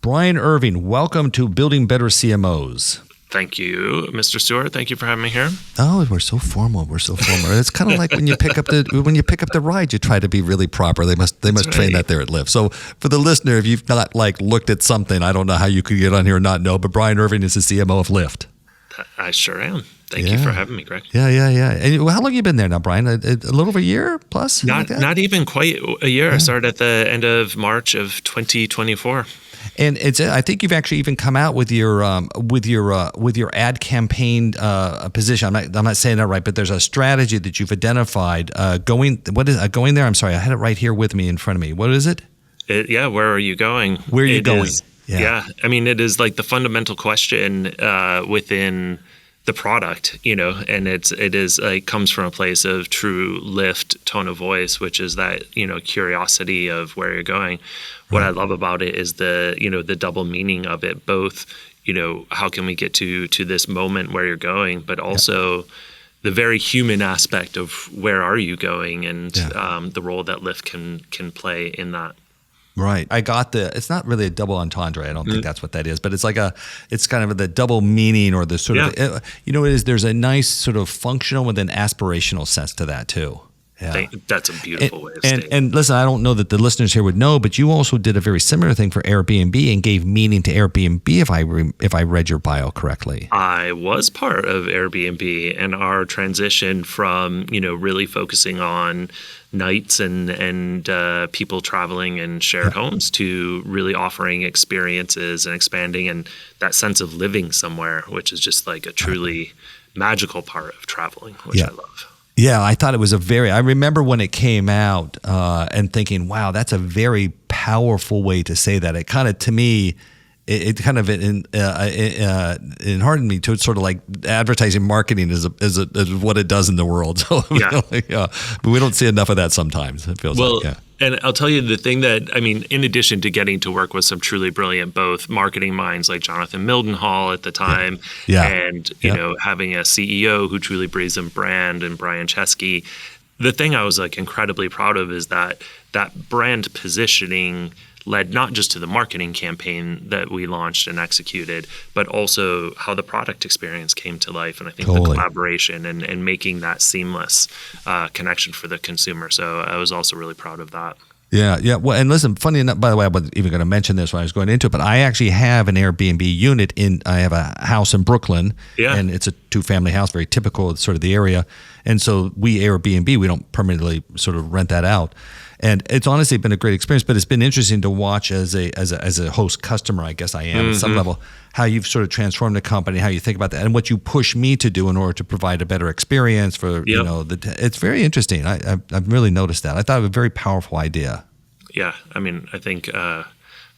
Brian Irving, welcome to Building Better CMOs. Thank you, Mr. Stuart. Thank you for having me here. Oh, we're so formal. It's kind of like when you pick up the ride, you try to be really proper. They must train that there at Lyft. So for the listener, if you've not looked at something, I don't know how you could get on here and not know, but Brian Irving is the CMO of Lyft. I sure am. Thank you for having me, Greg. Yeah. And how long have you been there now, Brian? A little over a year plus? Not even quite a year. Yeah. I started at the end of March of 2024. And I think you've actually even come out with your ad campaign position. I'm not saying that right, but there's a strategy that you've identified going there. I'm sorry, I had it right here with me in front of me. What is it? Where are you going? Where are you going? I mean, it is like the fundamental question within the product, and it comes from a place of true Lyft tone of voice, which is that, curiosity of where you're going. What I love about it is the double meaning of it, both, how can we get to this moment where you're going, but also the very human aspect of where are you going and the role that Lyft can play in that. Right. I got it's not really a double entendre. I don't think that's what that is, but it's it's kind of the double meaning or the sort of, there's a nice sort of functional with an aspirational sense to that too. Yeah. That's a beautiful way of saying it. And listen, I don't know that the listeners here would know, but you also did a very similar thing for Airbnb and gave meaning to Airbnb, if I read your bio correctly. I was part of Airbnb, and our transition from, really focusing on nights and people traveling in shared homes to really offering experiences and expanding and that sense of living somewhere, which is just like a truly magical part of traveling, which I love. Yeah, I thought it was I remember when it came out and thinking, wow, that's a very powerful way to say that. It kind of, to me, it kind of enheartened me to sort of like advertising marketing is what it does in the world. So but we don't see enough of that sometimes. It feels like. And I'll tell you the thing that, in addition to getting to work with some truly brilliant, both marketing minds like Jonathan Mildenhall at the time, and having a CEO who truly breathes in brand and Brian Chesky, the thing I was incredibly proud of is that brand positioning led not just to the marketing campaign that we launched and executed, but also how the product experience came to life. And I think the collaboration and making that seamless connection for the consumer. So I was also really proud of that. Yeah. Well, and listen, funny enough, by the way, I wasn't even going to mention this when I was going into it, but I actually have an Airbnb unit I have a house in Brooklyn, and it's a 2-family house, very typical of sort of the area. And so we Airbnb, we don't permanently sort of rent that out. And it's honestly been a great experience, but it's been interesting to watch as a host customer, I guess I am at some level, how you've sort of transformed the company, how you think about that, and what you push me to do in order to provide a better experience for, it's very interesting. I've really noticed that. I thought it was a very powerful idea. Yeah. I think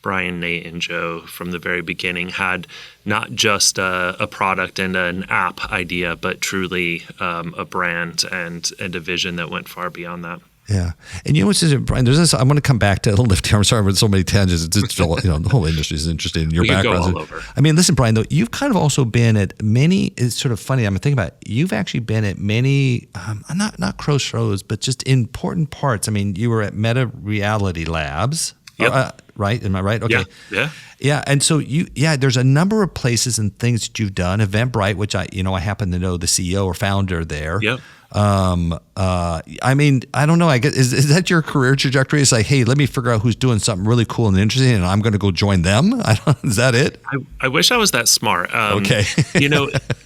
Brian, Nate, and Joe from the very beginning had not just a product and an app idea, but truly a brand and a vision that went far beyond that. Yeah. And what's interesting, Brian, there's this, I want to come back to Lyft here. I'm sorry for so many tangents. It's all, the whole industry is interesting in your background. Go all over. Listen, Brian, though, you've kind of also been at many, it's sort of funny, I'm thinking about it, you've actually been at many, not crossroads, but just important parts. You were at Meta Reality Labs, right? Am I right? Okay. Yeah. Yeah. And so there's a number of places and things that you've done. Eventbrite, which I happen to know the CEO or founder there. Yep. I don't know. I guess is that your career trajectory? It's like, hey, let me figure out who's doing something really cool and interesting, and I'm going to go join them. Is that it? I wish I was that smart. Okay.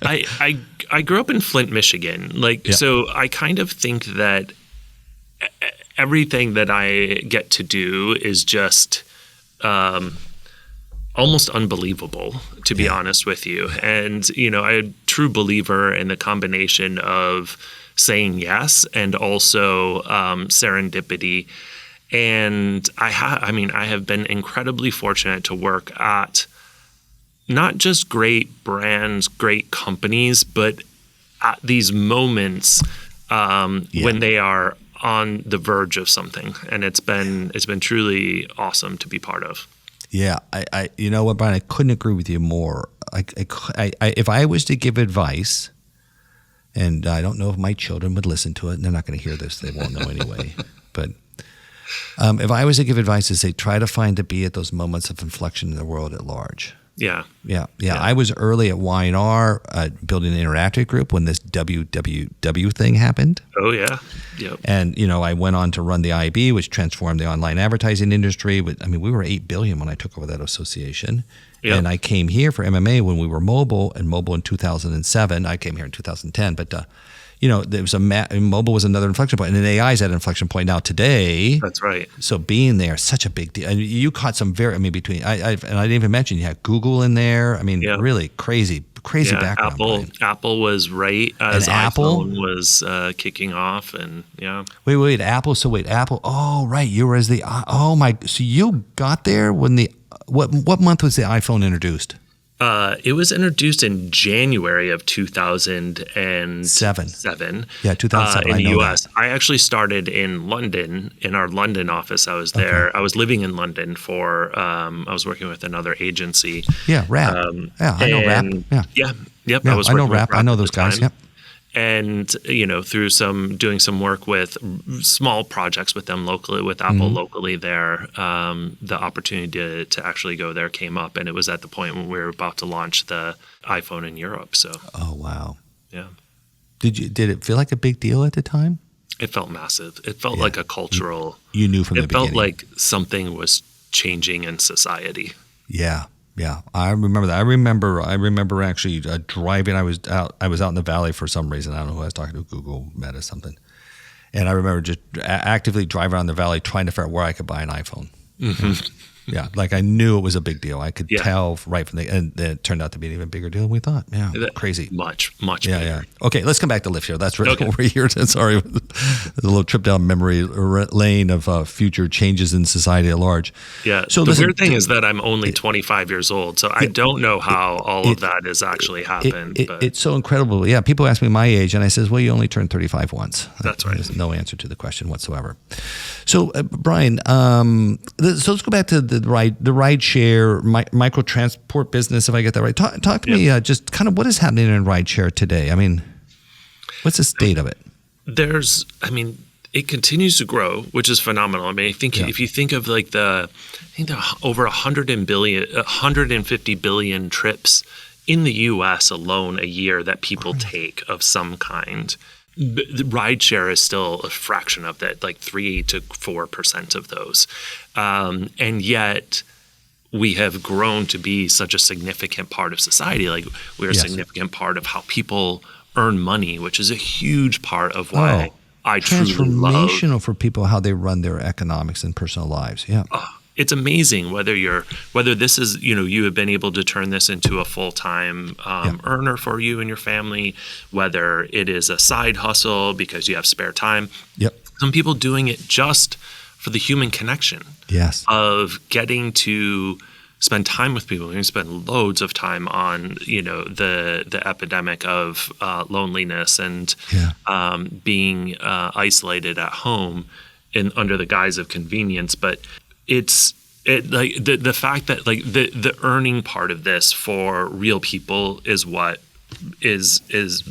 I grew up in Flint, Michigan. So I kind of think that everything that I get to do is just almost unbelievable, to be honest with you. And, I'm a true believer in the combination of saying yes and also serendipity. And I have been incredibly fortunate to work at not just great brands, great companies, but at these moments when they are on the verge of something. And it's been truly awesome to be part of. Yeah, I you know what, Brian, I couldn't agree with you more. If I was to give advice, and I don't know if my children would listen to it, and they're not going to hear this, they won't know anyway. But If I was to give advice to say, try to find to be at those moments of inflection in the world at large. Yeah. I was early at Y&R building an interactive group when this WWW thing happened. Oh, yeah. Yep. And, I went on to run the IB, which transformed the online advertising industry. We were $8 billion when I took over that association. Yep. And I came here for MMA when we were mobile in 2007. I came here in 2010. But, there was mobile was another inflection point. And then AI is at an inflection point now today. That's right. So being there is such a big deal. And you caught some between, and I didn't even mention you had Google in there. Really crazy background. Apple was right as iPhone was kicking off, and Wait, Apple. So Apple. Oh, right. You were so you got there when what month was the iPhone introduced? It was introduced in January of 2007. Yeah, 2007. In the U.S. I actually started in London, in our London office. I was there. Okay. I was living in London I was working with another agency. Yeah, Rapp. I know Rapp. Yeah. Yep. Yeah, I know Rapp. I know those guys. Yep. And, through doing some work with small projects with them locally, with Apple locally there, the opportunity to actually go there came up. And it was at the point when we were about to launch the iPhone in Europe. So. Oh, wow. Yeah. Did it feel like a big deal at the time? It felt massive. It felt like a cultural. You knew from the beginning. It felt like something was changing in society. Yeah. Yeah, I remember that. I remember actually driving. I was out in the valley for some reason. I don't know who I was talking to, Google Meta something. And I remember just actively driving around the valley trying to figure out where I could buy an iPhone. Mm-hmm. Yeah, like I knew it was a big deal. I could tell right from and it turned out to be an even bigger deal than we thought. Yeah, crazy. Much bigger. Yeah. Okay, let's come back to Lyft here. That's really what we're here. Sorry, a little trip down memory lane of future changes in society at large. Yeah, so the weird thing is that I'm only 25 years old, so I don't know how all of that has actually happened. It's so incredible. Yeah, people ask me my age, and I says, well, you only turned 35 once. That's right. There's no answer to the question whatsoever. So, Brian, so let's go back to the rideshare micro transport business, if I get that right. Talk to me just kind of what is happening in rideshare today. I mean, what's the state of it? It continues to grow, which is phenomenal. I mean, I think if you think of like there are over 150 billion trips in the U.S. alone a year that people take of some kind. The rideshare is still a fraction of that, like 3 to 4% of those. And yet we have grown to be such a significant part of society. Like we're a significant part of how people earn money, which is a huge part of why I truly love. Transformational for people, how they run their economics and personal lives. Yeah. It's amazing whether this is, you have been able to turn this into a full-time earner for you and your family, whether it is a side hustle because you have spare time. Yep. Some people doing it just for the human connection. Yes. Of getting to spend time with people. You spend loads of time on, the epidemic of loneliness and being isolated at home under the guise of convenience, but the fact that like the earning part of this for real people is what is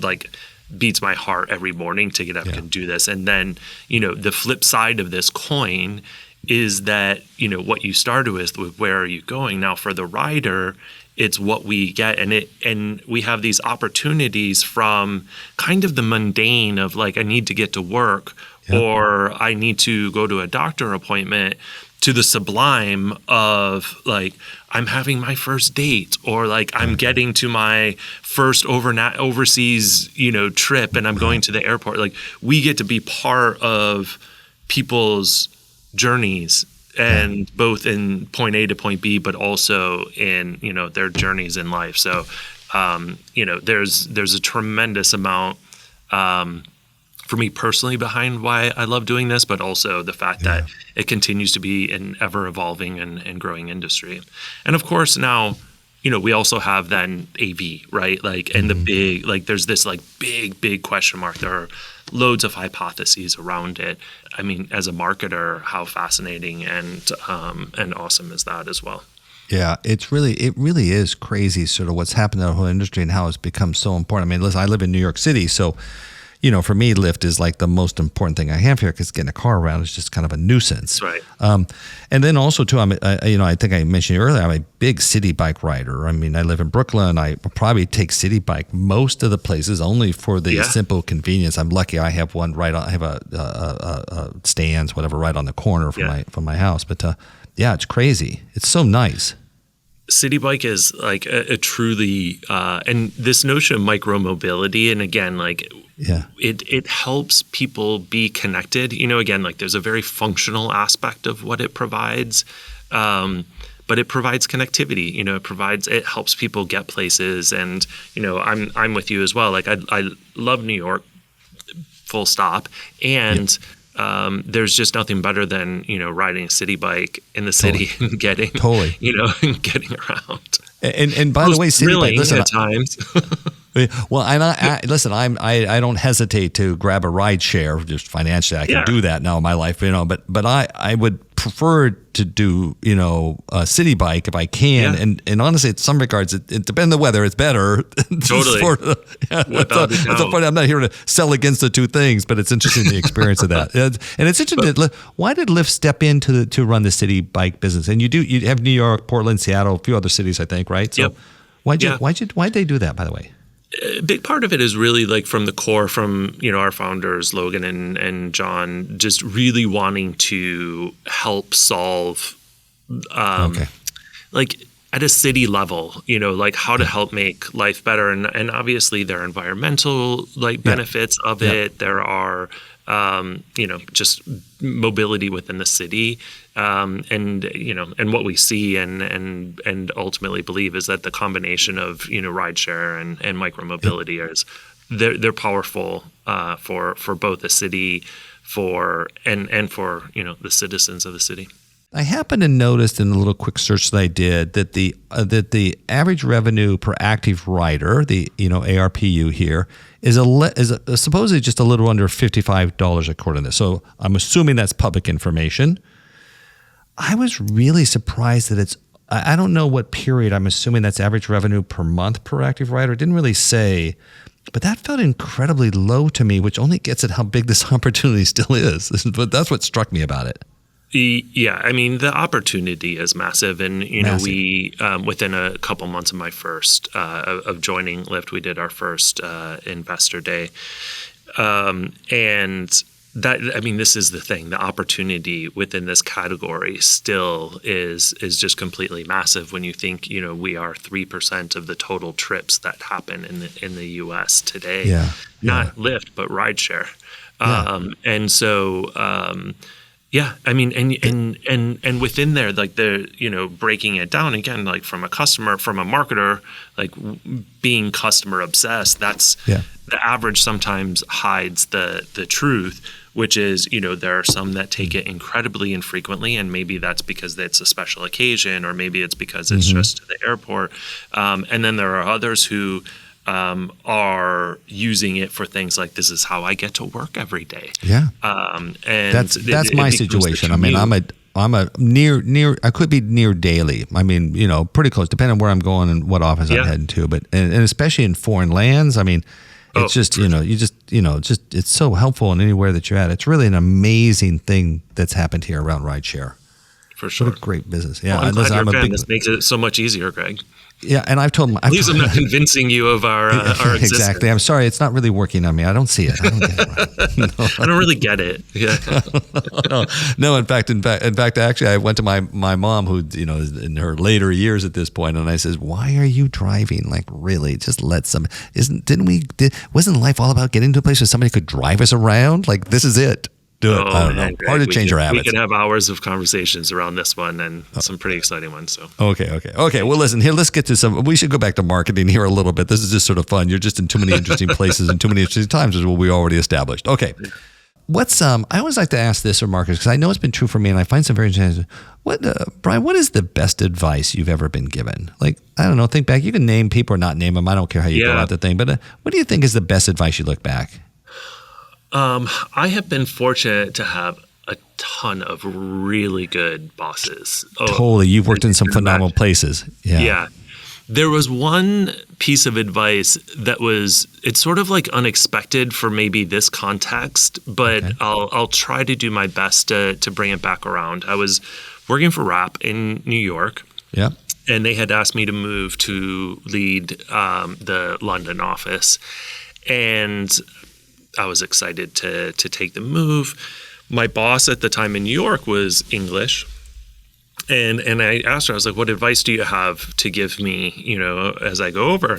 like beats my heart every morning to get up and do this. And then, the flip side of this coin is that, what you started with where are you going? Now for the rider, it's what we get, and we have these opportunities from kind of the mundane of like I need to get to work or I need to go to a doctor appointment, to the sublime of like I'm having my first date, or like I'm getting to my first overseas trip and I'm going to the airport. Like we get to be part of people's journeys, and both in point A to point B, but also in their journeys in life. So there's a tremendous amount for me personally behind why I love doing this, but also the fact that it continues to be an ever evolving and growing industry. And of course now, we also have then AV, right? Like, and the big, like there's this like big question mark. There are loads of hypotheses around it. I mean, as a marketer, how fascinating and awesome is that as well? Yeah, it really is crazy sort of what's happened in the whole industry and how it's become so important. I mean, listen, I live in New York City, so for me, Lyft is like the most important thing I have here because getting a car around is just kind of a nuisance. Right. And then also too, I think I mentioned earlier, I'm a big city bike rider. I mean, I live in Brooklyn. I probably take city bike most of the places only for the simple convenience. I'm lucky I have one right on. I have a stands, whatever, right on the corner from my house. But it's crazy. It's so nice. City bike is like a truly, and this notion of micromobility, and again, like it helps people be connected. Again, like there's a very functional aspect of what it provides, but it provides connectivity. It helps people get places, and I'm with you as well. Like I love New York, full stop, and. There's just nothing better than riding a city bike in the city and getting and getting around. And by the way, city bike, listen, at times. Well, and listen, I don't hesitate to grab a ride share. Just financially, I can do that now in my life, But I would prefer to do a city bike if I can. And honestly, in some regards, it depends on the weather. It's better. Totally. That's the point. I'm not here to sell against the two things, but it's interesting the experience of that. And it's interesting. Why did Lyft step in to run the city bike business? And you have New York, Portland, Seattle, a few other cities, I think, right? So why'd they do that, by the way? A big part of it is really like from the core, from our founders Logan and John, just really wanting to help solve, like at a city level, like how to help make life better, and obviously there are environmental benefits of it. There are just mobility within the city. And what we see and ultimately believe is that the combination of rideshare and micromobility they're powerful for both the city and for the citizens of the city. I happened to notice in a little quick search that I did that the average revenue per active rider, the ARPU here, is supposedly just a little under $55 according to this. So I'm assuming that's public information. I was really surprised that it's, I don't know what period, I'm assuming that's average revenue per month per active rider. It didn't really say, but that felt incredibly low to me, which only gets at how big this opportunity still is. But that's what struck me about it. Yeah, I mean, the opportunity is massive. And, we, within a couple months of my first, of joining Lyft, we did our first investor day. And that, I mean, this is the thing. The opportunity within this category still is just completely massive when you think, we are 3% of the total trips that happen in the U.S. today. Not Lyft, but rideshare. And so, I mean, and within there, like they're, breaking it down again, like from a customer, from a marketer, like being customer obsessed, that's the average sometimes hides the truth, which is, there are some that take it incredibly infrequently, and maybe that's because it's a special occasion, or maybe it's because it's just to the airport. And then there are others who are using it for things like, this is how I get to work every day. And that's my situation. I mean, I'm a near I could be near daily. I mean, pretty close, depending on where I'm going and what office I'm heading to. But and especially in foreign lands, I mean, it's just it's so helpful in anywhere that you're at. It's really an amazing thing that's happened here around rideshare. For sure, what a great business. Yeah, well, I'm glad you're a fan. This makes it so much easier, Greg. Yeah, and I've told him. At least I'm not convincing you of our existence. Exactly. I'm sorry, it's not really working on me. I don't see it. I don't get it right. No. I don't really get it. Yeah. No. In fact, actually, I went to my mom, who is in her later years at this point, and I says, "Why are you driving? Like, really? Just let some. Wasn't life all about getting to a place where somebody could drive us around? Like, this is it." Do it. I don't know. Greg, hard to change our habits. We can have hours of conversations around this one and some pretty exciting ones. So okay. Well, listen here. Let's get to some. We should go back to marketing here a little bit. This is just sort of fun. You're just in too many interesting places and too many interesting times, as what we already established. Okay. What's I always like to ask this, or Marcus, because I know it's been true for me, and I find some very interesting. Brian, what is the best advice you've ever been given? Like, I don't know. Think back. You can name people or not name them. I don't care how you go out the thing. But what do you think is the best advice you look back? I have been fortunate to have a ton of really good bosses. Totally. You've worked in some phenomenal places. Yeah. There was one piece of advice that it's sort of like unexpected for maybe this context, but okay. I'll try to do my best to bring it back around. I was working for Rapp in New York. Yeah. And they had asked me to move to lead the London office. And I was excited to take the move. My boss at the time in New York was English. And I asked her, I was like, what advice do you have to give me, as I go over?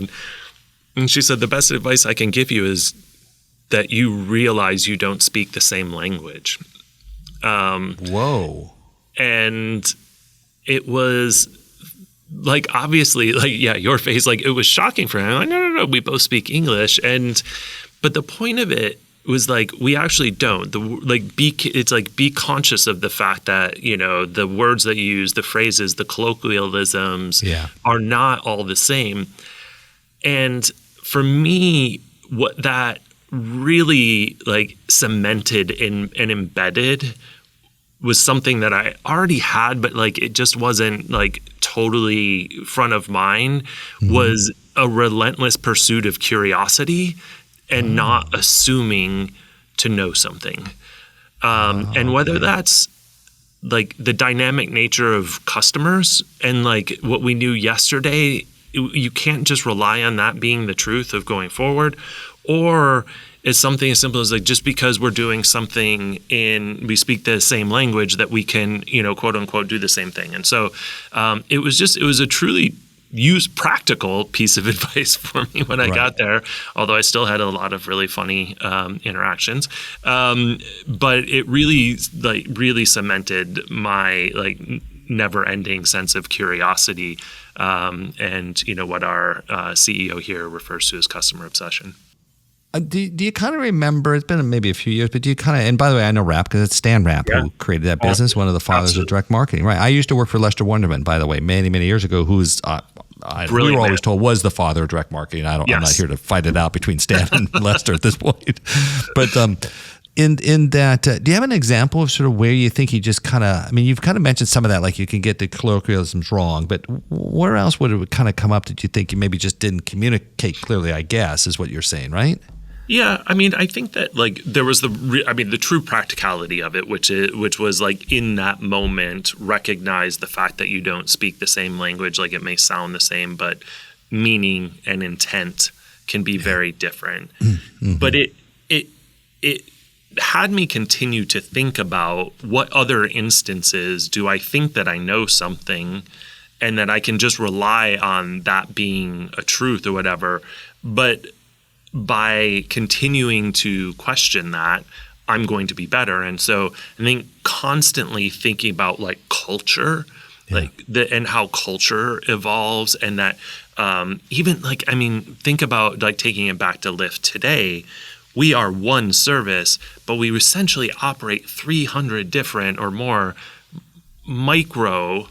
And she said, the best advice I can give you is that you realize you don't speak the same language. Whoa. And it was like, obviously, like, yeah, your face, like, it was shocking for him. I'm like, no, we both speak English. But the point of it was like, we actually don't. Be conscious of the fact that, the words that you use, the phrases, the colloquialisms are not all the same. And for me, what that really like cemented and embedded was something that I already had, but like it just wasn't like totally front of mind, was a relentless pursuit of curiosity and not assuming to know something. And whether that's like the dynamic nature of customers and like what we knew yesterday, you can't just rely on that being the truth of going forward, or it's something as simple as like, just because we're doing something we speak the same language that we can, quote unquote, do the same thing. And so it was a truly practical piece of advice for me when I got there, although I still had a lot of really funny interactions. But it really cemented my like never-ending sense of curiosity, and what our CEO here refers to as customer obsession. Do you kind of remember, it's been maybe a few years, but do you kind of, and by the way, I know Rapp because it's Stan Rapp who created that business, one of the fathers of direct marketing, right? I used to work for Lester Wonderman, by the way, many, many years ago, who's, we were always told was the father of direct marketing. I'm not here to fight it out between Stan and Lester at this point. But in that, do you have an example of sort of where you think you just kind of, you've kind of mentioned some of that, like you can get the colloquialisms wrong, but where else would it kind of come up that you think you maybe just didn't communicate clearly, I guess, is what you're saying, right? Yeah, I think that like there was the true practicality of it, which was like in that moment, recognize the fact that you don't speak the same language. Like it may sound the same, but meaning and intent can be very different. Mm-hmm. But it had me continue to think about what other instances do I think that I know something, and that I can just rely on that being a truth or whatever, but by continuing to question that, I'm going to be better. And so I think constantly thinking about like culture, and how culture evolves, and that even like, think about like taking it back to Lyft today. We are one service, but we essentially operate 300 different or more micro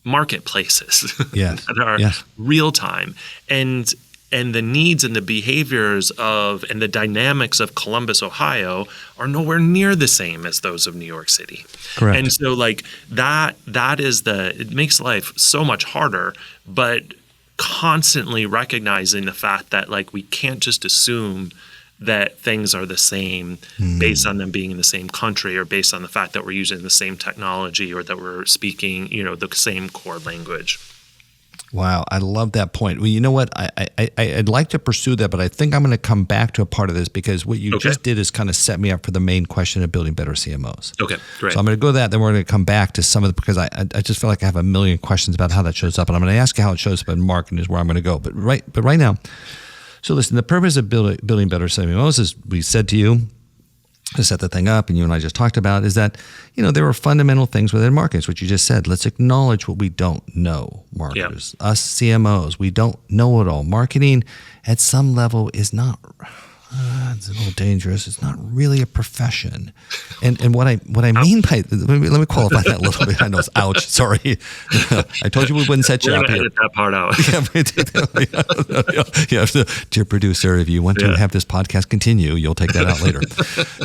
marketplaces that are real time. And the needs and the behaviors and the dynamics of Columbus, Ohio are nowhere near the same as those of New York City. Correct. And so like that is it makes life so much harder, but constantly recognizing the fact that like we can't just assume that things are the same based on them being in the same country, or based on the fact that we're using the same technology, or that we're speaking, the same core language. Wow, I love that point. Well, you know what? I'd like to pursue that, but I think I'm going to come back to a part of this, because what you just did is kind of set me up for the main question of building better CMOs. Okay, great. So I'm going to go to that, then we're going to come back to some of because I just feel like I have a million questions about how that shows up, and I'm going to ask you how it shows up in marketing is where I'm going to go. But right now, so listen, the purpose of building better CMOs, as we said to you, to set the thing up, and you and I just talked about, is that, there are fundamental things within marketers, which you just said. Let's acknowledge what we don't know, marketers. Yeah. Us CMOs, we don't know it all. Marketing at some level is not, it's a little dangerous. It's not really a profession. And what I mean by, let me qualify that a little bit. I know it's ouch, sorry. I told you we wouldn't set you up here. Edit that part out. Dear producer, if you want to have this podcast continue, you'll take that out later.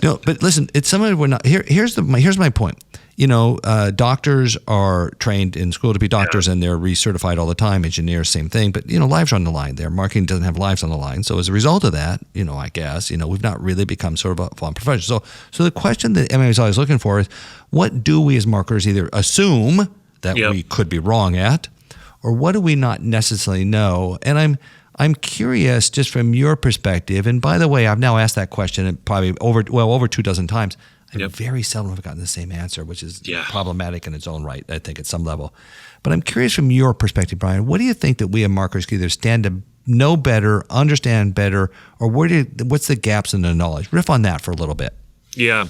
No, but listen, it's something we're not, here's my point. doctors are trained in school to be doctors and they're recertified all the time. Engineers, same thing. But, lives are on the line there. Marketing doesn't have lives on the line. So as a result of that, I guess, we've not really become sort of a full professional. So the question that MMA is always looking for is, what do we as marketers either assume that we could be wrong at, or what do we not necessarily know? And I'm curious, just from your perspective, and by the way, I've now asked that question probably over 24 times. I very seldom have gotten the same answer, which is problematic in its own right, I think, at some level. But I'm curious from your perspective, Brian, what do you think that we as marketers can either stand to know better, understand better, or what's the gaps in the knowledge? Riff on that for a little bit. Yeah.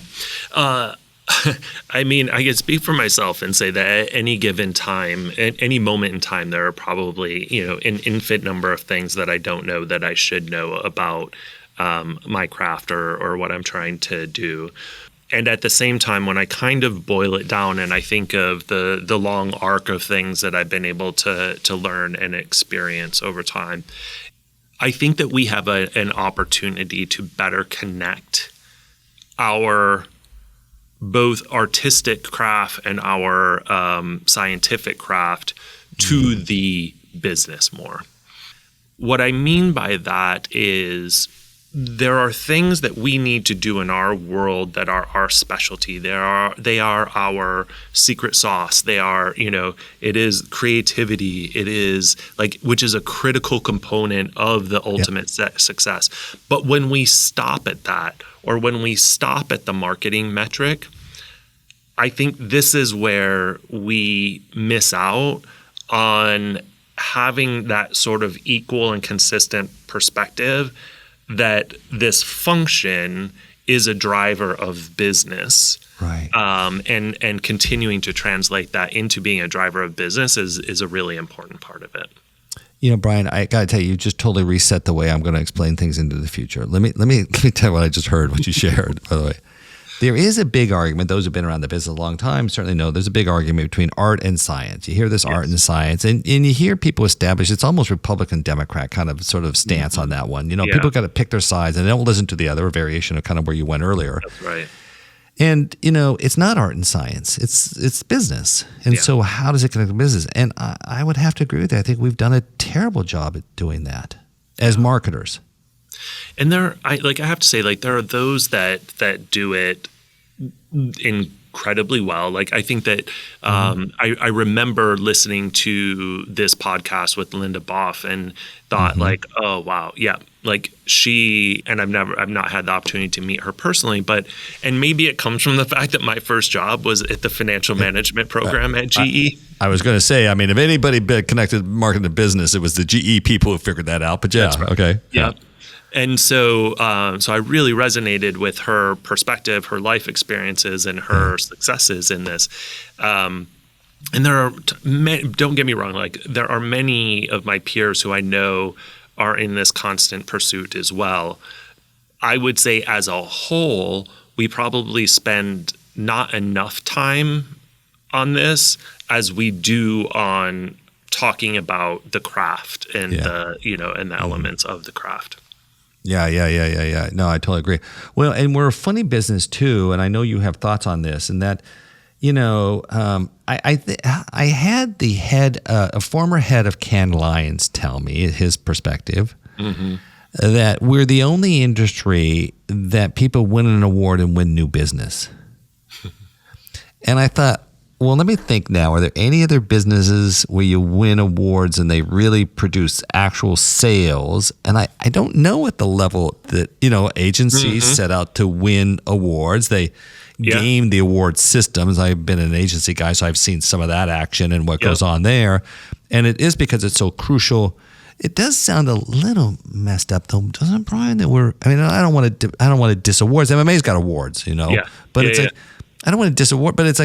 I mean, I can speak for myself and say that at any given time, at any moment in time, there are probably, an infinite number of things that I don't know that I should know about my craft or what I'm trying to do. And at the same time, when I kind of boil it down and I think of the long arc of things that I've been able to learn and experience over time, I think that we have an opportunity to better connect our both artistic craft and our scientific craft to the business more. What I mean by that is there are things that we need to do in our world that are our specialty. They are our secret sauce. They are, it is creativity. It is which is a critical component of the ultimate success. But when we stop at that, or when we stop at the marketing metric, I think this is where we miss out on having that sort of equal and consistent perspective that this function is a driver of business. Right. And continuing to translate that into being a driver of business is a really important part of it. Brian, I got to tell you, you just totally reset the way I'm going to explain things into the future. Let me tell you what I just heard, what you shared, by the way. There is a big argument. Those who've been around the business a long time certainly know there's a big argument between art and science. You hear this art and science, and you hear people establish it's almost Republican Democrat kind of sort of stance on that one. People got to pick their sides and they don't listen to the other, variation of kind of where you went earlier. That's right. And it's not art and science; it's business. And so, how does it connect to business? And I would have to agree with that. I think we've done a terrible job at doing that as marketers. And I have to say, there are those that do it incredibly well. I think that I remember listening to this podcast with Linda Boff and thought oh wow, yeah. She, and I've not had the opportunity to meet her personally, and maybe it comes from the fact that my first job was at the financial management program at GE. I was going to say, I mean, if anybody connected marketing to business, it was the GE people who figured that out. But That's right. Okay. Yeah. And so I really resonated with her perspective, her life experiences, and her successes in this. And there are, don't get me wrong, there are many of my peers who I know are in this constant pursuit as well. I would say as a whole, we probably spend not enough time on this as we do on talking about the craft and the elements of the craft. Yeah. No, I totally agree. Well, and we're a funny business too, and I know you have thoughts on this, and that, I had a former head of Cannes Lions tell me his perspective that we're the only industry that people win an award and win new business. And I thought, well, let me think now. Are there any other businesses where you win awards and they really produce actual sales? And I don't know at the level that, agencies set out to win awards. They game the award systems. I've been an agency guy, so I've seen some of that action and what goes on there. And it is because it's so crucial. It does sound a little messed up, though, doesn't it, Brian? That I don't want to diss awards. MMA's got awards, but it's I don't want to diss award, but it's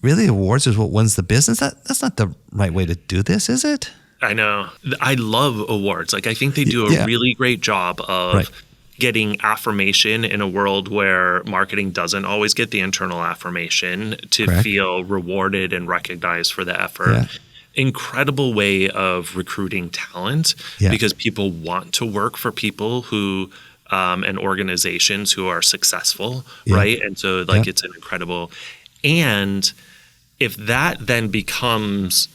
really awards is what wins the business. That's not the right way to do this, is it? I know. I love awards. I think they do a really great job of getting affirmation in a world where marketing doesn't always get the internal affirmation to feel rewarded and recognized for the effort. Yeah. Incredible way of recruiting talent because people want to work for people who and organizations who are successful, right? And so it's an incredible. And if that then becomes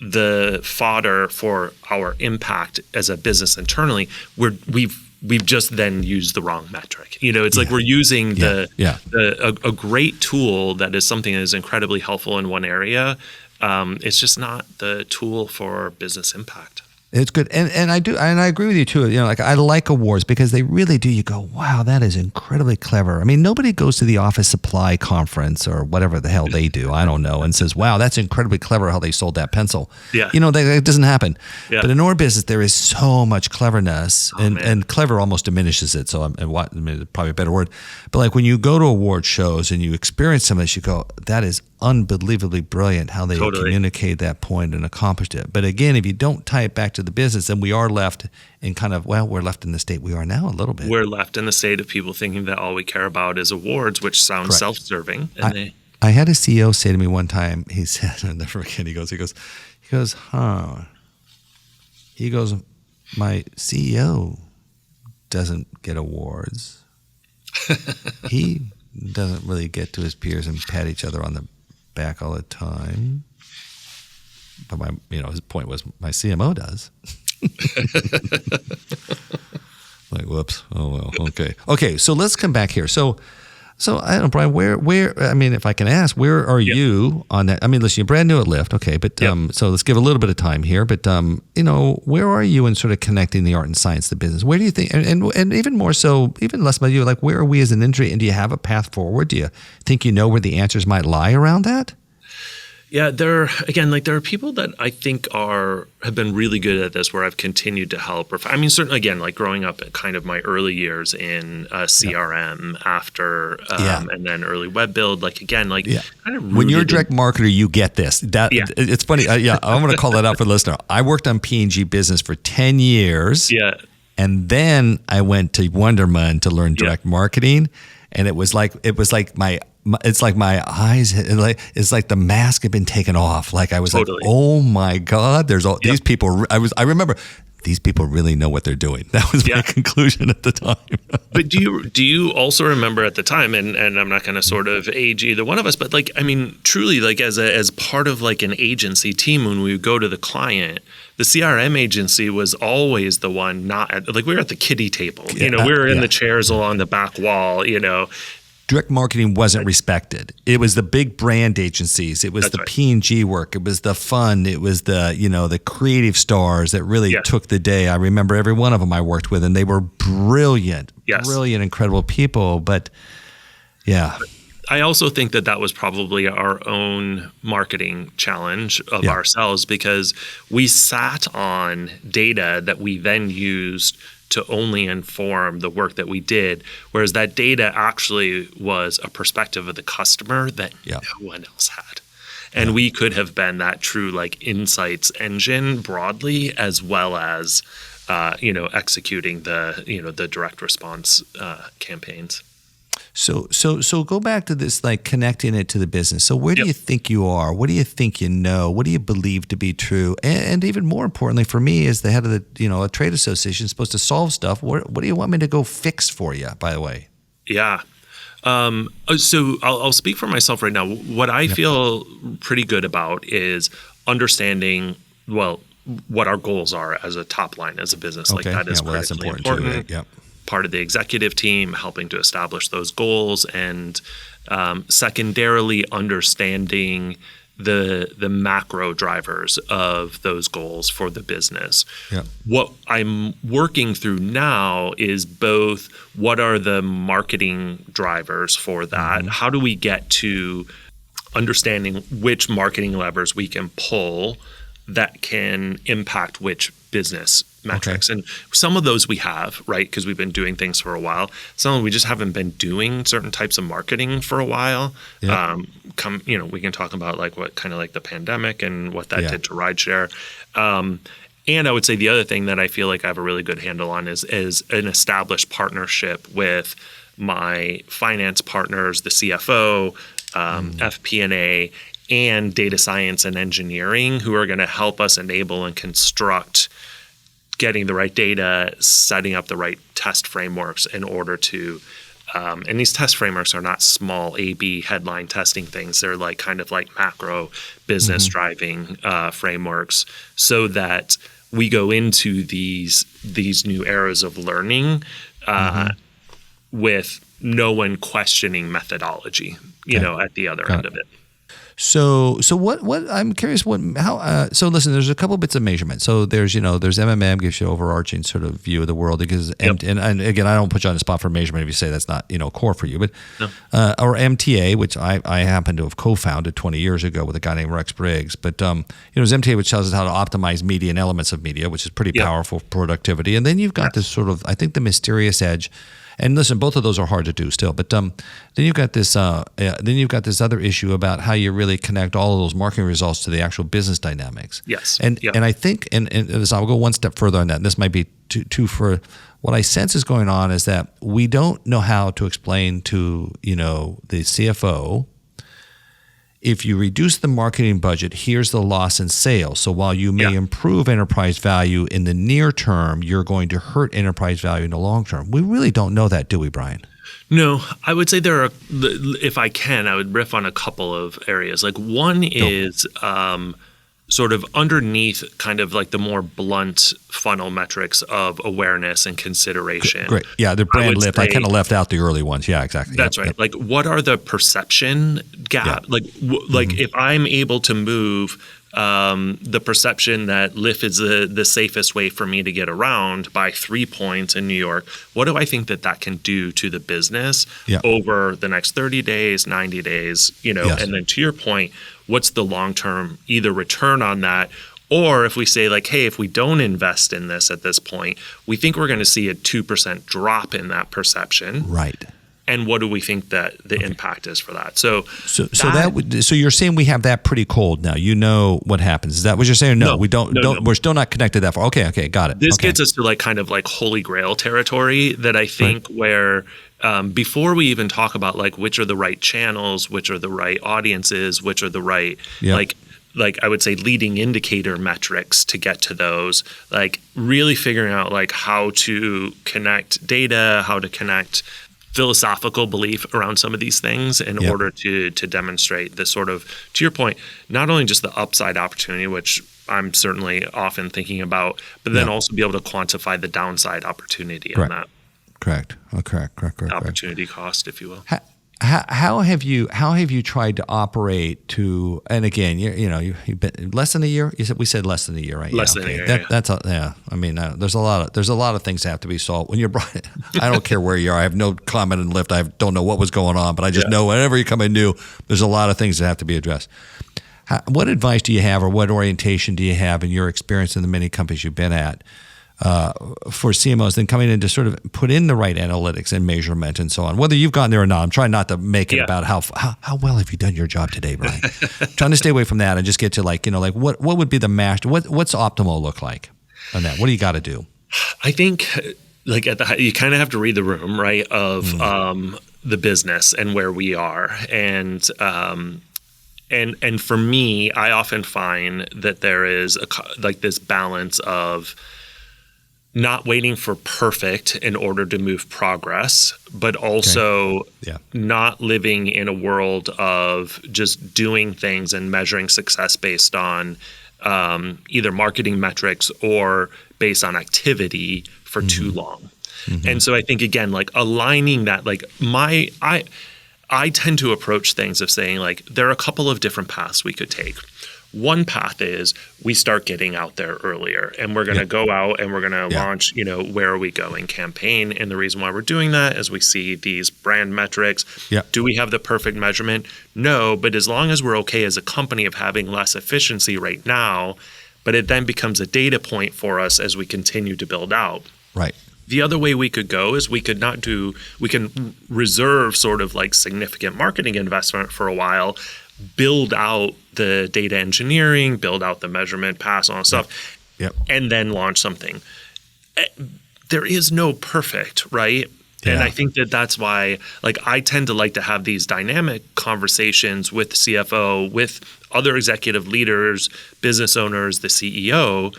the fodder for our impact as a business internally, we've just then used the wrong metric. It's like we're using a great tool that is something that is incredibly helpful in one area. It's just not the tool for business impact. It's good. And I agree with you too. Like I like awards because they really do. You go, wow, that is incredibly clever. I mean, nobody goes to the office supply conference or whatever the hell they do, I don't know, and says, wow, that's incredibly clever how they sold that pencil. Yeah. That doesn't happen. Yeah. But in our business, there is so much cleverness and clever almost diminishes it. So probably a better word. But like when you go to award shows and you experience some of this, you go, that is unbelievably brilliant how they communicate that point and accomplished it. But again, if you don't tie it back to the business, then we are left in we're left in the state we are now a little bit. We're left in the state of people thinking that all we care about is awards, which sounds self-serving. I had a CEO say to me one time, he said, I'll never forget, he goes, my CEO doesn't get awards. He doesn't really get to his peers and pat each other on the back all the time. But his point was my CMO does. Like, whoops. Oh, well, okay. Okay, so let's come back here. So I don't know, Brian, where, I mean, if I can ask, where are you on that? I mean, listen, you're brand new at Lyft, okay, but so let's give a little bit of time here, but, where are you in sort of connecting the art and science to business? Where do you think, and even more so, even less about you, like where are we as an industry, and do you have a path forward? Do you think you know where the answers might lie around that? Yeah, there are people that I think have been really good at this where I've continued to help. I mean, certainly, again, like growing up at kind of my early years in CRM after, and then early web build, kind of when you're a direct marketer, you get this. It's funny. I'm going to call that out for the listener. I worked on P&G business for 10 years. Yeah. And then I went to Wonderman to learn direct marketing. And it was like my eyes, it's like the mask had been taken off. Like I was like, oh my God, there's all these people. I remember these people really know what they're doing. That was my conclusion at the time. But do you also remember at the time, and I'm not going to sort of age either one of us, but truly as part of like an agency team, when we would go to the client, the CRM agency was always the one we were at the kiddie table, we were in the chairs along the back wall, Direct marketing wasn't respected. It was the big brand agencies. It was P&G work. It was the fun. It was the creative stars that really took the day. I remember every one of them I worked with, and they were brilliant, incredible people. But I also think that was probably our own marketing challenge of ourselves, because we sat on data that we then used to only inform the work that we did, whereas that data actually was a perspective of the customer that no one else had. And we could have been that true insights engine broadly, as well as executing the direct response campaigns. So go back to this, connecting it to the business. So where do you think you are? What do you think you know? What do you believe to be true? And even more importantly for me, as the head of a trade association supposed to solve stuff, what do you want me to go fix for you, by the way? Yeah. So I'll speak for myself right now. What I feel pretty good about is understanding, what our goals are as a top line, as a business. Okay. That is that's important too. Right? Yep. Part of the executive team, helping to establish those goals, and secondarily understanding the macro drivers of those goals for the business. Yeah. What I'm working through now is both what are the marketing drivers for that? Mm-hmm. How do we get to understanding which marketing levers we can pull that can impact which business metrics. Okay. And some of those we have, right? Because we've been doing things for a while. Some we just haven't been doing certain types of marketing for a while. Yeah. We can talk about what kind of the pandemic and what that did to rideshare. And I would say the other thing that I feel like I have a really good handle on is an established partnership with my finance partners, the CFO, FP&A, and data science and engineering, who are going to help us enable and construct getting the right data, setting up the right test frameworks in order to and these test frameworks are not small A/B headline testing things. They're like kind of like macro business driving frameworks, so that we go into these new eras of learning with no one questioning methodology, at the other end of it. So what I'm curious so listen, there's a couple bits of measurement. So there's MMM gives you overarching sort of view of the world because and again, I don't put you on the spot for measurement if you say that's not core for you, but or MTA, which I happen to have co-founded 20 years ago with a guy named Rex Briggs, but there's MTA, which tells us how to optimize media and elements of media, which is pretty powerful productivity. And then you've got this sort of, I think, the mysterious edge. And listen, both of those are hard to do still. But then you've got this other issue about how you really connect all of those marketing results to the actual business dynamics. Yes. And I think, and I'll go one step further on that. And this might be too for what I sense is going on is that we don't know how to explain to the CFO, if you reduce the marketing budget, here's the loss in sales. So while you may improve enterprise value in the near term, you're going to hurt enterprise value in the long term. We really don't know that, do we, Brian? No, I would say if I can, I would riff on a couple of areas. Like one is sort of underneath kind of like the more blunt funnel metrics of awareness and consideration. Great. Yeah, the brand lift. I kind of left out the early ones. Yeah, exactly. That's right. Yep. Like what are the perception gap? Yeah. Like if I'm able to move the perception that Lyft is the safest way for me to get around by 3 points in New York, what do I think that can do to the business over the next 30 days, 90 days, and then to your point, what's the long-term either return on that, or if we say like, hey, if we don't invest in this at this point, we think we're going to see a 2% drop in that perception. Right. And what do we think that the impact is for that? So you're saying we have that pretty cold now. You know what happens. Is that what you're saying? No, we don't. No. We're still not connected that far. Okay, got it. This gets us to like kind of like holy grail territory that I think where before we even talk about like which are the right channels, which are the right audiences, which are the right like I would say leading indicator metrics to get to those, like really figuring out like how to connect data, how to connect philosophical belief around some of these things in order to demonstrate this sort of, to your point, not only just the upside opportunity, which I'm certainly often thinking about, but then also be able to quantify the downside opportunity on that. Correct. Opportunity cost, if you will. How have you tried to operate to? And again, you've been less than a year. We said less than a year, right? Less than a year. That's I mean, there's a lot of things that have to be solved when you're. I don't care where you are. I have no comment in Lyft. I don't know what was going on, but I just know whenever you come in new, there's a lot of things that have to be addressed. What advice do you have, or what orientation do you have in your experience in the many companies you've been at? For CMOs, then coming in to sort of put in the right analytics and measurement and so on. Whether you've gotten there or not, I'm trying not to make it about how well have you done your job today, Brian. Trying to stay away from that and just get to like what would be the master? What's optimal look like on that? What do you got to do? I think like you kind of have to read the room, right, of the business and where we are, and for me, I often find that there is like this balance of not waiting for perfect in order to move progress, but also not living in a world of just doing things and measuring success based on either marketing metrics or based on activity for too long. And so I think, again, like aligning that, like I tend to approach things of saying like there are a couple of different paths we could take. One path is we start getting out there earlier, and we're going to go out and we're going to launch, where are we going campaign. And the reason why we're doing that is we see these brand metrics. Do we have the perfect measurement? No, but as long as we're okay as a company of having less efficiency right now, but it then becomes a data point for us as we continue to build out. Right. The other way we could go is we can reserve sort of like significant marketing investment for a while, build out the data engineering, build out the measurement, pass on stuff, and then launch something. There is no perfect, right? And I think that's why like I tend to like to have these dynamic conversations with the CFO, with other executive leaders, business owners, the CEO,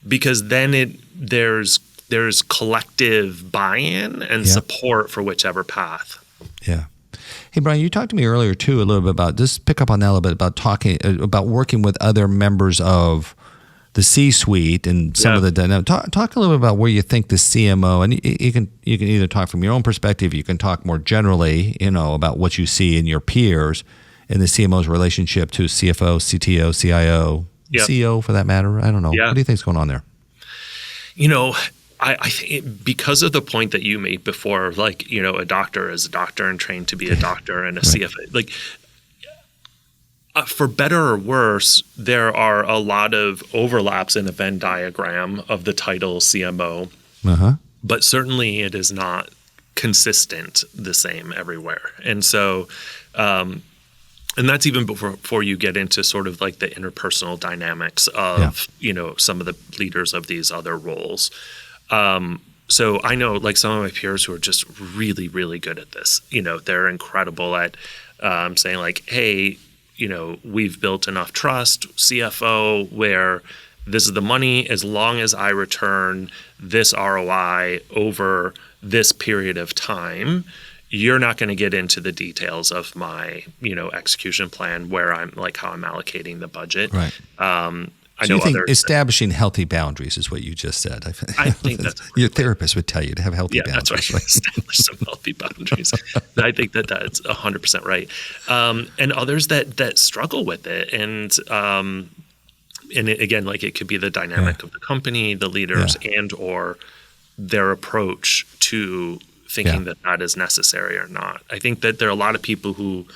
because then there's there's collective buy-in and support for whichever path. Yeah. Hey, Brian, you talked to me earlier too a little bit about, just pick up on that a little bit, about talking about working with other members of the C-suite and some of the dynamics. Talk a little bit about where you think the CMO, and you can either talk from your own perspective, you can talk more generally, about what you see in your peers in the CMO's relationship to CFO, CTO, CIO, CEO for that matter. I don't know. What do you think's going on there? I think because of the point that you made before, like, a doctor is a doctor and trained to be a doctor, and a CFO, like, for better or worse, there are a lot of overlaps in a Venn diagram of the title CMO, but certainly it is not consistent the same everywhere. And so, and that's even before you get into sort of like the interpersonal dynamics of, some of the leaders of these other roles. So I know, like, some of my peers who are just really, really good at this. They're incredible at saying, like, hey, we've built enough trust, CFO, where this is the money. As long as I return this ROI over this period of time, you're not going to get into the details of my, execution plan, where I'm, like, how I'm allocating the budget. Right. I know you think establishing healthy boundaries is what you just said. I think that's your therapist would tell you to have healthy boundaries. That's right. Establish some healthy boundaries. I think that's 100% right. And others that struggle with it, and again, like, it could be the dynamic of the company, the leaders, and or their approach to thinking that is necessary or not. I think that there are a lot of people who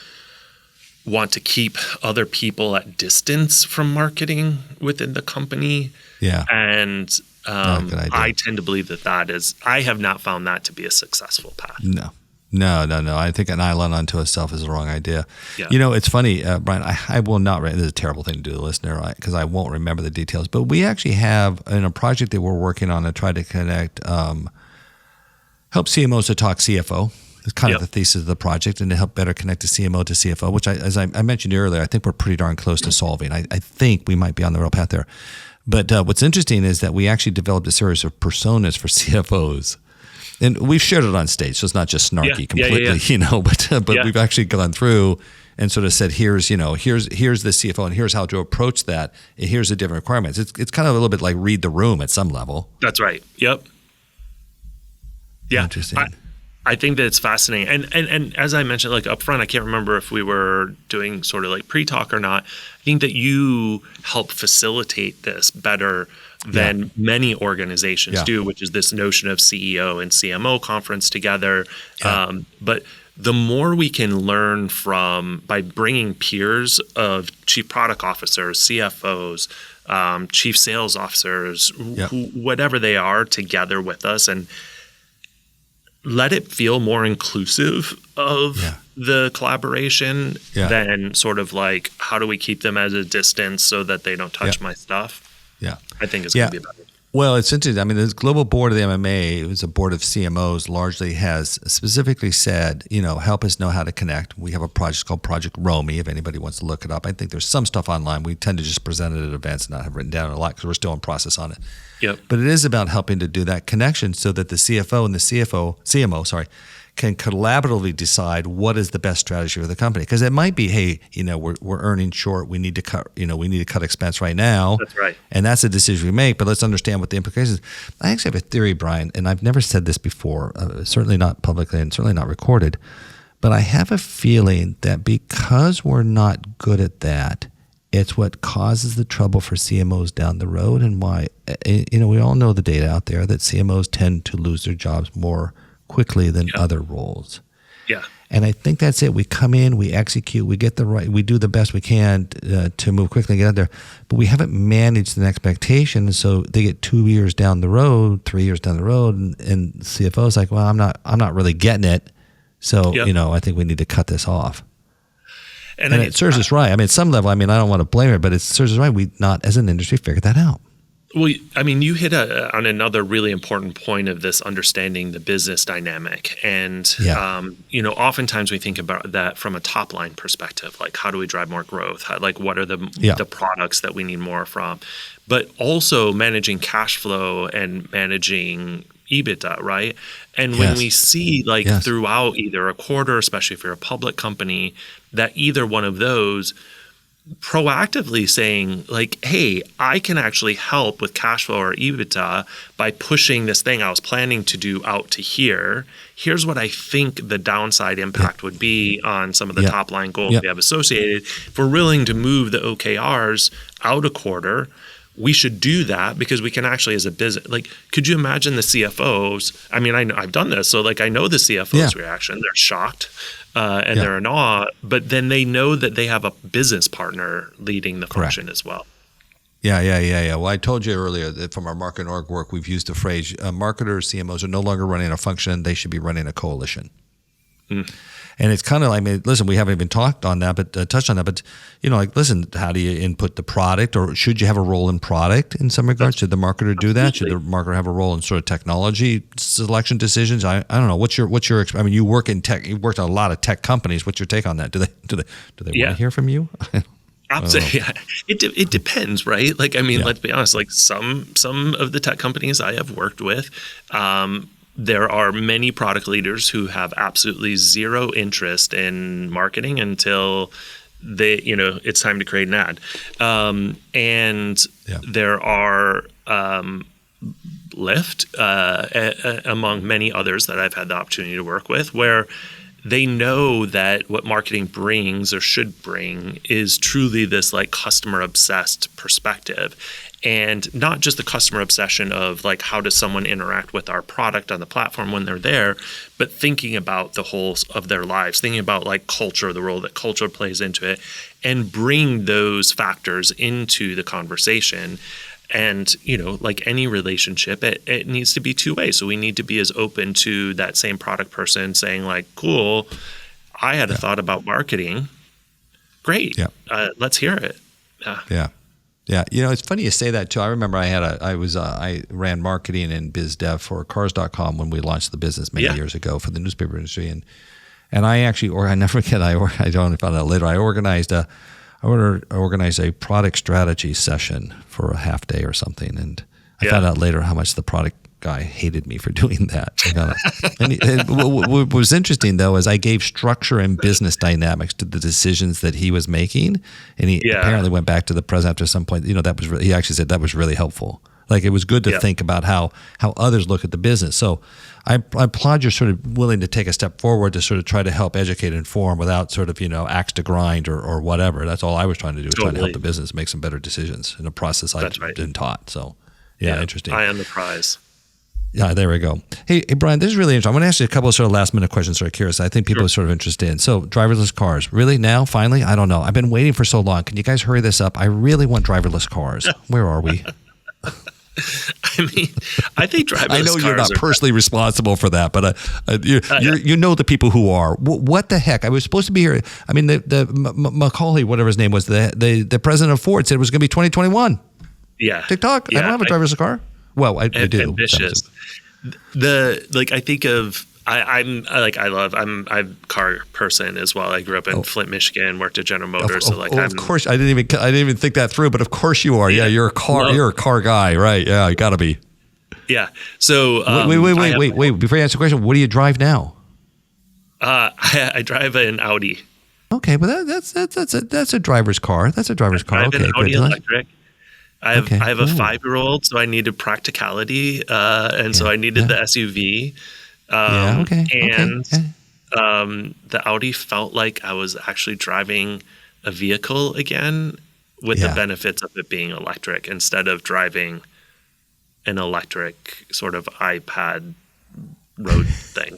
want to keep other people at distance from marketing within the company. Yeah. And I tend to believe that is, I have not found that to be a successful path. No. I think an island unto itself is the wrong idea. Yeah. It's funny, Brian, I will not write, this is a terrible thing to do, listener, because I won't remember the details, but we actually have, in a project that we're working on, to try to connect, help CMOs to talk CFO. It's kind of the thesis of the project, and to help better connect the CMO to CFO, which, as I mentioned earlier, I think we're pretty darn close to solving. I think we might be on the real path there. But what's interesting is that we actually developed a series of personas for CFOs. And we've shared it on stage, so it's not just snarky completely, but we've actually gone through and sort of said, here's the CFO, and here's how to approach that, and here's the different requirements. It's kind of a little bit like read the room at some level. That's right. Yep. Yeah. Interesting. I think that it's fascinating. And as I mentioned, like, up front, I can't remember if we were doing sort of like pre-talk or not. I think that you help facilitate this better than many organizations do, which is this notion of CEO and CMO conference together. Yeah. But the more we can learn by bringing peers of chief product officers, CFOs, chief sales officers, whatever they are, together with us, and let it feel more inclusive of the collaboration than sort of like, how do we keep them at a distance so that they don't touch my stuff? Yeah. I think it's going to be better. Well, it's interesting. I mean, the global board of the MMA, it was a board of CMOs, largely has specifically said, help us know how to connect. We have a project called Project Romy, if anybody wants to look it up. I think there's some stuff online. We tend to just present it at events and not have written down a lot because we're still in process on it. Yep. But it is about helping to do that connection so that the CFO and the CMO can collaboratively decide what is the best strategy for the company. Because it might be, hey, we're earning short. We need to cut expense right now. That's right. And that's a decision we make. But let's understand what the implications. I actually have a theory, Brian, and I've never said this before, certainly not publicly and certainly not recorded. But I have a feeling that because we're not good at that, it's what causes the trouble for CMOs down the road, and why, we all know the data out there that CMOs tend to lose their jobs more quickly than other roles. Yeah. And I think that's it. We come in, we execute, we get we do the best we can to move quickly and get out there, but we haven't managed an expectation. And so they get 2 years down the road, 3 years down the road, and CFO's like, well, I'm not really getting it. So, I think we need to cut this off. And it serves us right. I mean, at some level, I don't want to blame it, but it serves us right. We not, as an industry, figured that out. Well, I mean, you hit on another really important point of this understanding the business dynamic. And, oftentimes we think about that from a top line perspective, like how do we drive more growth? What are the products that we need more from? But also managing cash flow and managing EBITDA, right? And when we see throughout either a quarter, especially if you're a public company, that either one of those proactively saying hey, I can actually help with cash flow or EBITDA by pushing this thing I was planning to do out to here. Here's what I think the downside impact would be on some of the top line goals we have associated. If we're willing to move the OKRs out a quarter, we should do that because we can actually, as a business, could you imagine the CFOs? I mean, I've done this. So I know the CFO's reaction. They're shocked and they're in awe, but then they know that they have a business partner leading the function as well. Yeah. Well, I told you earlier that from our market org work, we've used the phrase marketers, CMOs are no longer running a function. They should be running a coalition. And it's kind of listen, we haven't even touched on that, but listen, how do you input the product, or should you have a role in product in some regards? Should the marketer do that? Should the marketer have a role in sort of technology selection decisions? I don't know. What's your? I mean, you work in tech. You worked at a lot of tech companies. What's your take on that? Do they want to hear from you? Absolutely. It depends, right? Let's be honest. Some of the tech companies I have worked with. There are many product leaders who have absolutely zero interest in marketing until it's time to create an ad. There are Lyft, among many others that I've had the opportunity to work with, where they know that what marketing brings or should bring is truly this customer obsessed perspective. And not just the customer obsession of how does someone interact with our product on the platform when they're there, but thinking about the whole of their lives, thinking about culture, the role that culture plays into it, and bring those factors into the conversation. And, any relationship, it needs to be two-way. So we need to be as open to that same product person saying cool, I had a thought about marketing. Great. Let's hear it. Yeah, it's funny you say that too. I remember I ran marketing and biz dev for Cars.com when we launched the business many years ago for the newspaper industry, and I actually, or I never forget, I don't find out later. I organized a product strategy session for a half day or something, and I found out later how much the product guy hated me for doing that. And what was interesting though is I gave structure and business dynamics to the decisions that he was making, and he apparently went back to the president after some point. He actually said that was really helpful. It was good to think about how others look at the business. So I applaud you're sort of willing to take a step forward to sort of try to help educate and inform without sort of axe to grind or whatever. That's all I was trying to do, was trying to help the business make some better decisions in a process I've been taught. So interesting. I am the prize. Yeah, there we go. Hey, Brian, this is really interesting. I'm going to ask you a couple of sort of last minute questions sort of curious. I think people are sort of interested in. So driverless cars, really now, finally? I don't know. I've been waiting for so long. Can you guys hurry this up? I really want driverless cars. Where are we? I think driverless cars. I know you're not personally responsible for that, but you know the people who are. What the heck? I was supposed to be here. I mean, the Macaulay, whatever his name was, the president of Ford said it was going to be 2021. Yeah. TikTok? I don't have a driverless car. Well, I do. Ambitious. I think of I'm a car person as well. I grew up in Flint, Michigan, worked at General Motors. Of course, I didn't even think that through. But of course you are. Yeah, you're a car guy, right? Yeah, you got to be. Yeah. So wait. Before you answer the question, what do you drive now? I drive an Audi. Okay, but that's a driver's car. That's a driver's car. Okay, an Audi electric. I have a 5-year-old, so I needed practicality, and so I needed the SUV. The Audi felt like I was actually driving a vehicle again, with the benefits of it being electric instead of driving an electric sort of iPad road thing.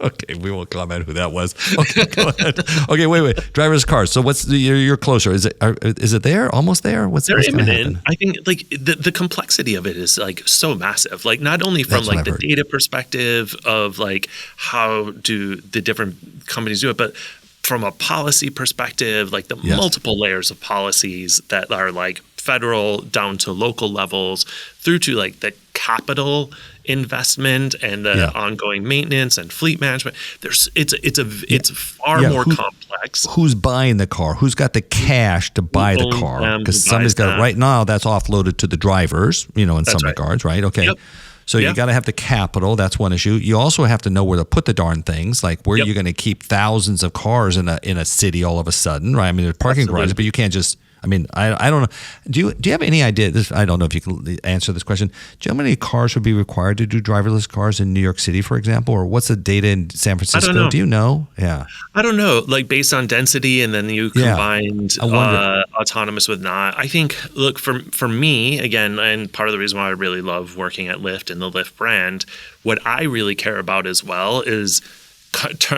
Okay, we won't comment who that was. Okay, go ahead. Okay, wait. Driverless cars. So you're closer. Is it there? Almost there? What's imminent? I think the complexity of it is so massive. Not only from the data perspective of how do the different companies do it, but from a policy perspective, the multiple layers of policies that are federal down to local levels through to like the capital investment and the ongoing maintenance and fleet management. It's far more complex. Who's buying the car? Who's got the cash to buy the car? Because somebody's got it right now. That's offloaded to the drivers, in some regards, right? Okay. Yep. So you got to have the capital. That's one issue. You also have to know where to put the darn things. Like where you're going to keep thousands of cars in a city all of a sudden, right? I mean, there's parking garages, but you can't just. I mean, I don't know. Do you have any idea? I don't know if you can answer this question. Do you know how many cars would be required to do driverless cars in New York City, for example, or what's the data in San Francisco? I don't know. Do you know? Yeah, I don't know. Like based on density, and then you combined autonomous with not. I think. Look, for me again, and part of the reason why I really love working at Lyft and the Lyft brand, what I really care about as well is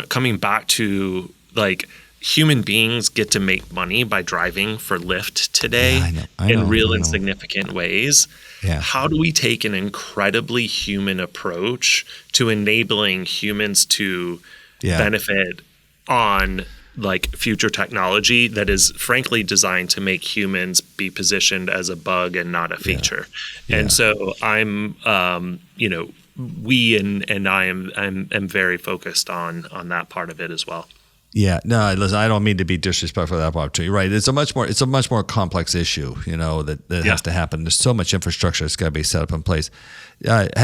coming back to like. Human beings get to make money by driving for Lyft today in real and significant ways. Yeah. How do we take an incredibly human approach to enabling humans to benefit on like future technology that is frankly designed to make humans be positioned as a bug and not a feature? Yeah. And so I'm, we and I am very focused on that part of it as well. Yeah, no, listen, I don't mean to be disrespectful to that part too. You're right. It's a much more complex issue, that has to happen. There's so much infrastructure that's got to be set up in place. Have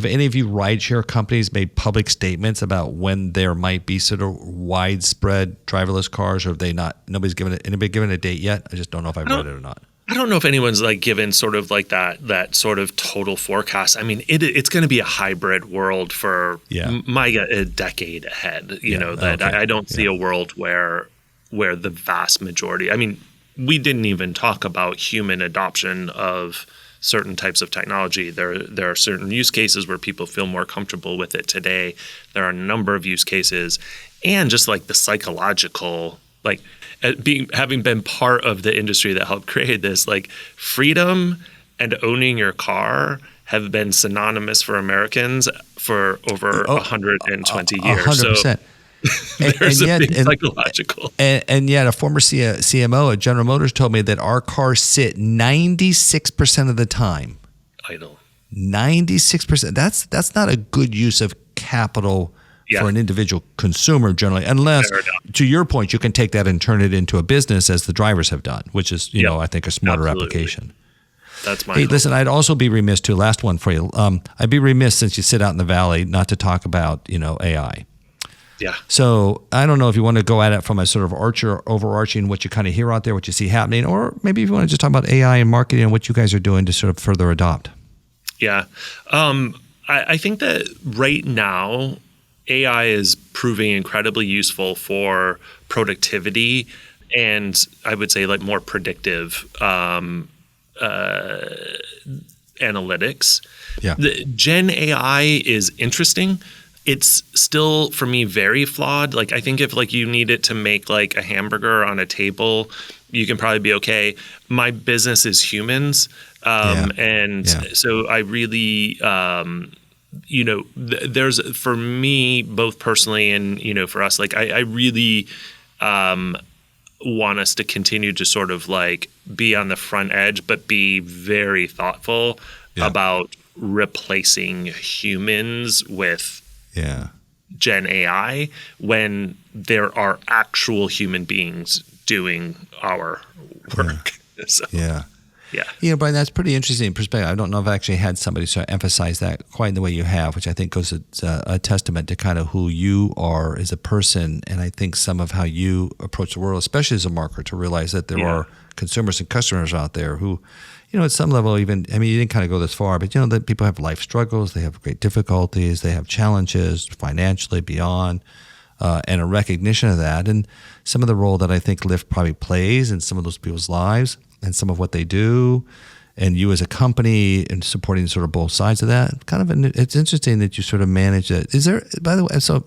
any of you rideshare companies made public statements about when there might be sort of widespread driverless cars, or have they not? Anybody given a date yet? I just don't know if I've read it or not. I don't know if anyone's like given sort of like that sort of total forecast. I mean, it's going to be a hybrid world for a decade ahead. I don't see a world where the vast majority. I mean, we didn't even talk about human adoption of certain types of technology. There are certain use cases where people feel more comfortable with it today. There are a number of use cases, and just like the psychological like. Having been part of the industry that helped create this, like freedom and owning your car have been synonymous for Americans for over 120 years. 100%. So there's a big psychological. And yet a former CMO at General Motors told me that our cars sit 96% of the time idle. 96%. That's not a good use of capital for an individual consumer generally, unless, to your point, you can take that and turn it into a business as the drivers have done, which is, I think a smarter application. That's my hope. Listen, I'd also be remiss too, last one for you. I'd be remiss, since you sit out in the Valley, not to talk about, AI. Yeah. So I don't know if you want to go at it from a sort of overarching what you kind of hear out there, what you see happening, or maybe if you want to just talk about AI and marketing and what you guys are doing to sort of further adopt. Yeah. I think that right now, AI is proving incredibly useful for productivity and I would say like more predictive analytics. Yeah. The Gen AI is interesting. It's still for me very flawed. Like I think if like you need it to make like a hamburger on a table, you can probably be okay. My business is humans, so I really. There's for me both personally and for us, like I really want us to continue to sort of like be on the front edge, but be very thoughtful about replacing humans with Gen AI when there are actual human beings doing our work. So. Yeah. Yeah. Brian, that's pretty interesting perspective. I don't know if I actually had somebody sort of emphasize that quite in the way you have, which I think goes a testament to kind of who you are as a person. And I think some of how you approach the world, especially as a marketer, to realize that there are consumers and customers out there who, at some level even, I mean, you didn't kind of go this far, but that people have life struggles, they have great difficulties, they have challenges financially, beyond, and a recognition of that. And some of the role that I think Lyft probably plays in some of those people's lives and some of what they do, and you as a company and supporting sort of both sides of that, it's interesting that you sort of manage it. Is there, by the way, so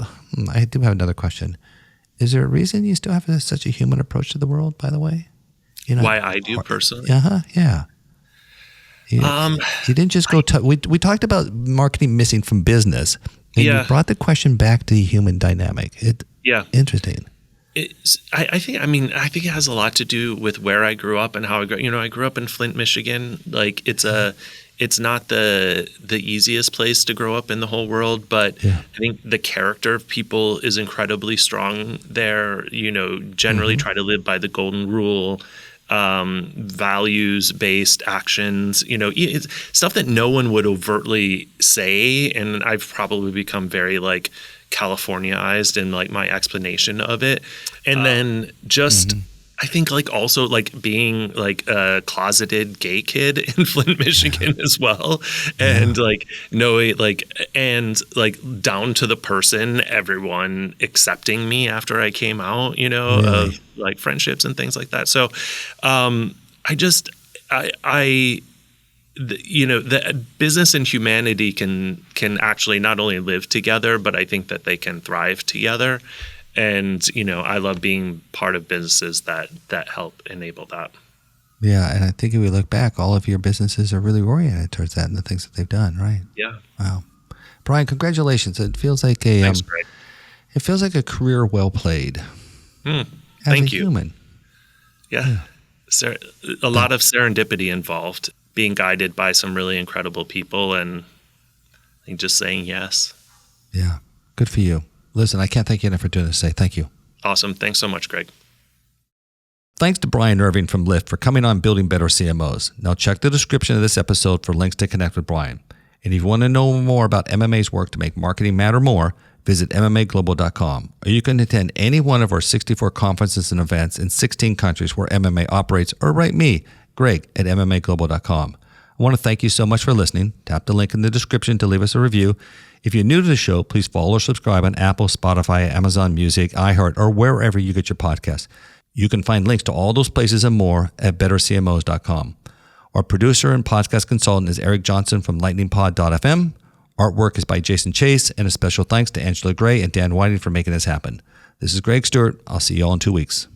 I do have another question. Is there a reason you still have such a human approach to the world, by the way? Why I do personally? Yeah. You didn't just go, we talked about marketing missing from business, and you brought the question back to the human dynamic. Interesting. I think it has a lot to do with where I grew up and how I grew. I grew up in Flint, Michigan. Like it's not the easiest place to grow up in the whole world, but I think the character of people is incredibly strong there. Generally try to live by the golden rule, values-based actions. It's stuff that no one would overtly say, and I've probably become very like Californiaized in like my explanation of it. And then just I think like also like being like a closeted gay kid in Flint, Michigan as well. And like knowing like and like down to the person, everyone accepting me after I came out, of like friendships and things like that. So the business and humanity can actually not only live together, but I think that they can thrive together. And, I love being part of businesses that help enable that. Yeah. And I think if we look back, all of your businesses are really oriented towards that and the things that they've done, right? Yeah. Wow. Brian, congratulations. It feels like Thanks, Greg. It feels like a career well played. Thank you. Human. Yeah. A lot of serendipity involved, being guided by some really incredible people and I think just saying yes. Yeah. Good for you. Listen, I can't thank you enough for doing this today. Thank you. Awesome. Thanks so much, Greg. Thanks to Brian Irving from Lyft for coming on Building Better CMOs. Now check the description of this episode for links to connect with Brian. And if you want to know more about MMA's work to make marketing matter more, visit MMAglobal.com. Or you can attend any one of our 64 conferences and events in 16 countries where MMA operates, or write me, Greg, at MMAglobal.com. I want to thank you so much for listening. Tap the link in the description to leave us a review. If you're new to the show, please follow or subscribe on Apple, Spotify, Amazon Music, iHeart, or wherever you get your podcasts. You can find links to all those places and more at bettercmos.com. Our producer and podcast consultant is Eric Johnson from lightningpod.fm. Artwork is by Jason Chase, and a special thanks to Angela Gray and Dan Whiting for making this happen. This is Greg Stuart. I'll see you all in 2 weeks.